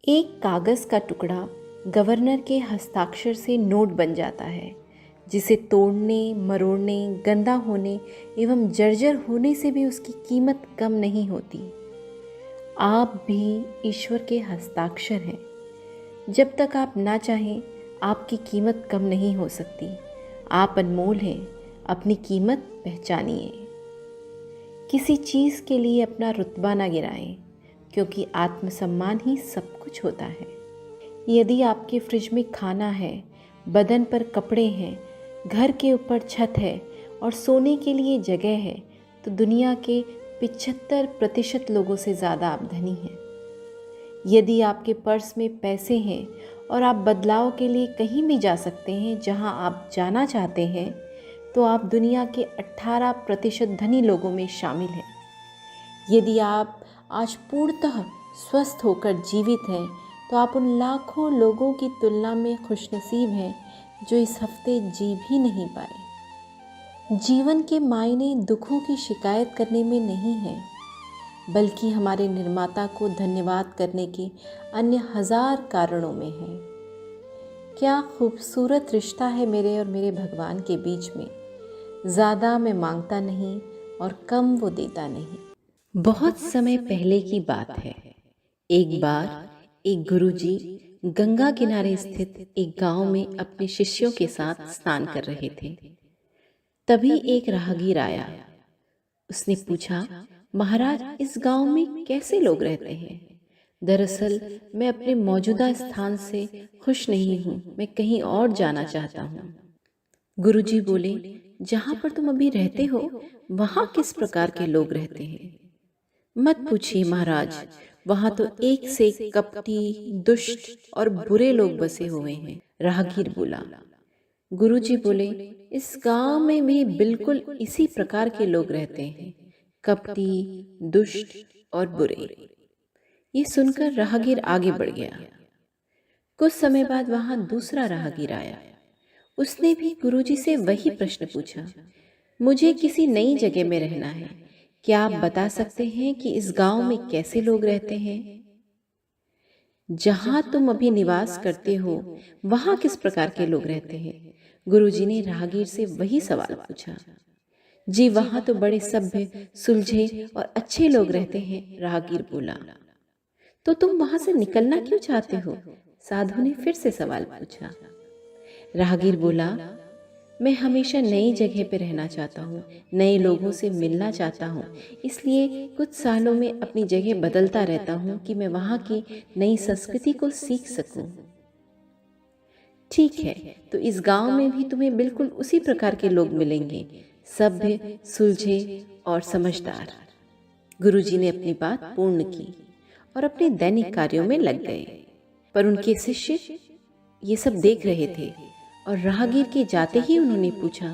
एक कागज़ का टुकड़ा गवर्नर के हस्ताक्षर से नोट बन जाता है, जिसे तोड़ने, मरोड़ने, गंदा होने एवं जर्जर होने से भी उसकी कीमत कम नहीं होती। आप भी ईश्वर के हस्ताक्षर हैं। जब तक आप ना चाहें, आपकी कीमत कम नहीं हो सकती। आप अनमोल हैं, अपनी कीमत पहचानिए। किसी चीज़ के लिए अपना रुतबा ना गिराएं, क्योंकि आत्मसम्मान ही सब कुछ होता है। यदि आपके फ्रिज में खाना है, बदन पर कपड़े हैं, घर के ऊपर छत है और सोने के लिए जगह है, तो दुनिया के 75% लोगों से ज़्यादा आप धनी हैं। यदि आपके पर्स में पैसे हैं और आप बदलाव के लिए कहीं भी जा सकते हैं जहां आप जाना चाहते हैं, तो आप दुनिया के 18% धनी लोगों में शामिल हैं। यदि आप आज पूर्णतः स्वस्थ होकर जीवित हैं, तो आप उन लाखों लोगों की तुलना में खुशनसीब हैं जो इस हफ्ते जी भी नहीं पाए। जीवन के मायने दुखों की शिकायत करने में नहीं है, बल्कि हमारे निर्माता को धन्यवाद करने के अन्य 1000 कारणों में है। क्या खूबसूरत रिश्ता है मेरे और मेरे भगवान के बीच में। ज़्यादा मैं मांगता नहीं और कम वो देता नहीं। बहुत समय पहले की बात है। एक बार एक गुरुजी गंगा किनारे स्थित एक गांव में अपने शिष्यों के साथ स्नान कर रहे थे। तभी एक राहगीर आया। उसने पूछा, महाराज, इस गांव में कैसे लोग रहते हैं? दरअसल मैं अपने मौजूदा स्थान से खुश नहीं हूँ, मैं कहीं और जाना चाहता हूँ। गुरुजी बोले, जहाँ पर तुम अभी रहते हो वहाँ किस प्रकार के लोग रहते हैं? मत पूछिए महाराज, वहां तो एक से कपटी, दुष्ट और बुरे लोग बसे हुए हैं। राहगीर बोला। गुरुजी बोले, इस गांव में भी बिल्कुल इसी प्रकार के लोग रहते हैं, कपटी, दुष्ट और बुरे। ये सुनकर राहगीर आगे बढ़ गया। कुछ समय बाद वहां दूसरा राहगीर आया। उसने भी गुरुजी से वही प्रश्न पूछा। मुझे किसी नई जगह में रहना है, क्या आप बता सकते हैं कि इस गांव में कैसे लोग रहते हैं? जहां तुम अभी निवास करते हो वहां किस प्रकार के लोग रहते हैं? गुरुजी ने राहगीर से वही सवाल पूछा। जी, वहां तो बड़े सभ्य, सुलझे और अच्छे लोग रहते हैं, राहगीर बोला। तो तुम वहां से निकलना क्यों चाहते हो? साधु ने फिर से सवाल पूछा। राहगीर बोला, मैं हमेशा नई जगह पर रहना चाहता हूँ, नए लोगों से मिलना चाहता हूँ, इसलिए कुछ सालों में अपनी जगह बदलता रहता हूँ कि मैं वहाँ की नई संस्कृति को सीख सकूँ। ठीक है, तो इस गांव में भी तुम्हें बिल्कुल उसी प्रकार के लोग मिलेंगे, सभ्य, सुलझे और समझदार। गुरुजी ने अपनी बात पूर्ण की और अपने दैनिक कार्यों में लग गए। पर उनके शिष्य ये सब देख रहे थे और राहगीर के जाते ही उन्होंने पूछा,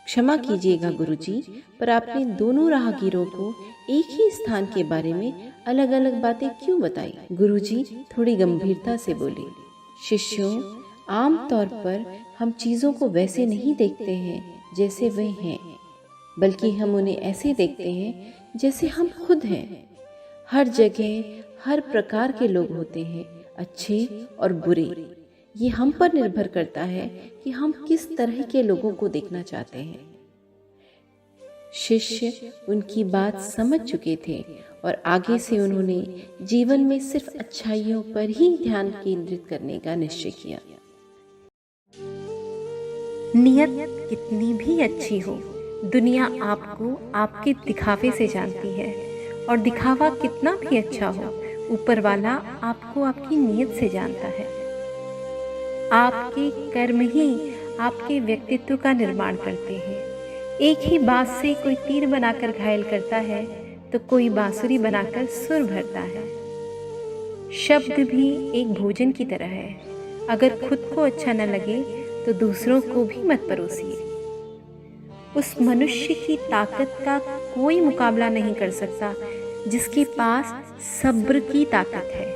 क्षमा कीजिएगा गुरुजी, पर आपने दोनों राहगीरों को एक ही स्थान के बारे में अलग अलग बातें क्यों बताई? गुरुजी थोड़ी गंभीरता से बोले, शिष्यों, आमतौर पर हम चीज़ों को वैसे नहीं देखते हैं जैसे वे हैं, बल्कि हम उन्हें ऐसे देखते हैं जैसे हम खुद हैं। हर जगह हर प्रकार के लोग होते हैं, अच्छे और बुरे। ये हम पर निर्भर करता है कि हम किस तरह के लोगों को देखना चाहते हैं। शिष्य उनकी बात समझ चुके थे और आगे से उन्होंने जीवन में सिर्फ अच्छाइयों पर ही ध्यान केंद्रित करने का निश्चय किया। नियत कितनी भी अच्छी हो, दुनिया आपको आपके दिखावे से जानती है, और दिखावा कितना भी अच्छा हो, ऊपर वाला आपको आपकी नियत से जानता है। आपके कर्म ही आपके व्यक्तित्व का निर्माण करते हैं। एक ही बात से कोई तीर बनाकर घायल करता है, तो कोई बांसुरी बनाकर सुर भरता है। शब्द भी एक भोजन की तरह है। अगर खुद को अच्छा न लगे तो दूसरों को भी मत परोसिए। उस मनुष्य की ताकत का कोई मुकाबला नहीं कर सकता जिसके पास सब्र की ताकत है।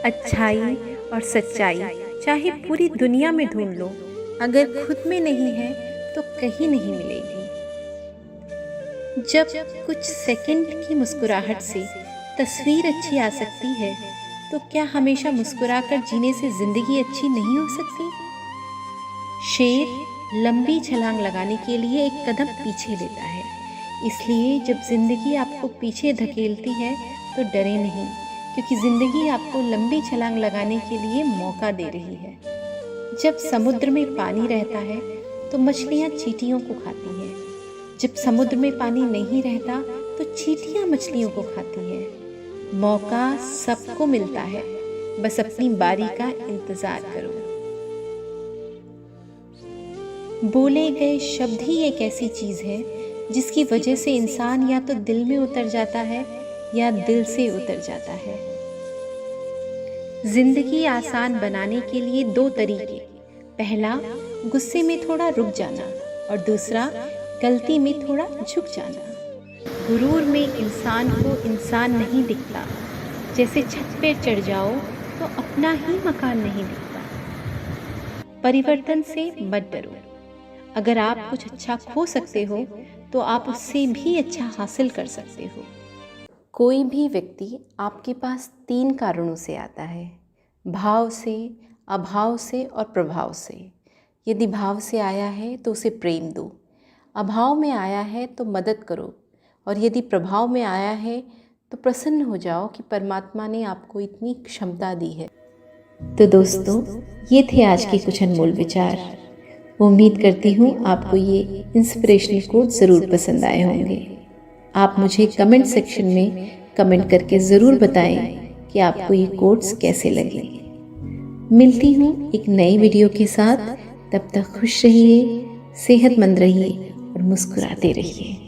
अच्छाई और सच्चाई चाहे पूरी दुनिया में ढूंढ लो, अगर खुद में नहीं है तो कहीं नहीं मिलेगी। जब कुछ सेकंड की मुस्कुराहट से तस्वीर अच्छी आ सकती है, तो क्या हमेशा मुस्कुराकर जीने से जिंदगी अच्छी नहीं हो सकती? शेर लंबी छलांग लगाने के लिए एक कदम पीछे लेता है, इसलिए जब जिंदगी आपको पीछे धकेलती है तो डरे नहीं, क्योंकि जिंदगी आपको लंबी छलांग लगाने के लिए मौका दे रही है। जब समुद्र में पानी रहता है तो मछलियाँ चींटियों को खाती हैं, जब समुद्र में पानी नहीं रहता तो चींटियाँ मछलियों को खाती हैं। मौका सबको मिलता है, बस अपनी बारी का इंतजार करो। बोले गए शब्द ही एक ऐसी चीज़ है जिसकी वजह से इंसान या तो दिल में उतर जाता है या दिल से उतर जाता है। जिंदगी आसान बनाने के लिए 2 तरीके, पहला गुस्से में थोड़ा रुक जाना और दूसरा गलती में थोड़ा झुक जाना। गुरूर में इंसान को इंसान नहीं दिखता, जैसे छत पे चढ़ जाओ तो अपना ही मकान नहीं दिखता। परिवर्तन से मत डरो, अगर आप कुछ अच्छा खो सकते हो तो आप उससे भी अच्छा हासिल कर सकते हो। कोई भी व्यक्ति आपके पास 3 कारणों से आता है, भाव से, अभाव से और प्रभाव से। यदि भाव से आया है तो उसे प्रेम दो, अभाव में आया है तो मदद करो, और यदि प्रभाव में आया है तो प्रसन्न हो जाओ कि परमात्मा ने आपको इतनी क्षमता दी है। तो दोस्तों, ये थे आज के कुछ अनमोल विचार। उम्मीद करती हूँ आपको ये इंस्पिरेशनल कोट ज़रूर पसंद आए होंगे। आप मुझे कमेंट सेक्शन में कमेंट करके ज़रूर बताएं कि आपको ये कोट्स कैसे लगे। मिलती हूँ एक नई वीडियो के साथ, तब तक खुश रहिए, सेहतमंद रहिए और मुस्कुराते रहिए।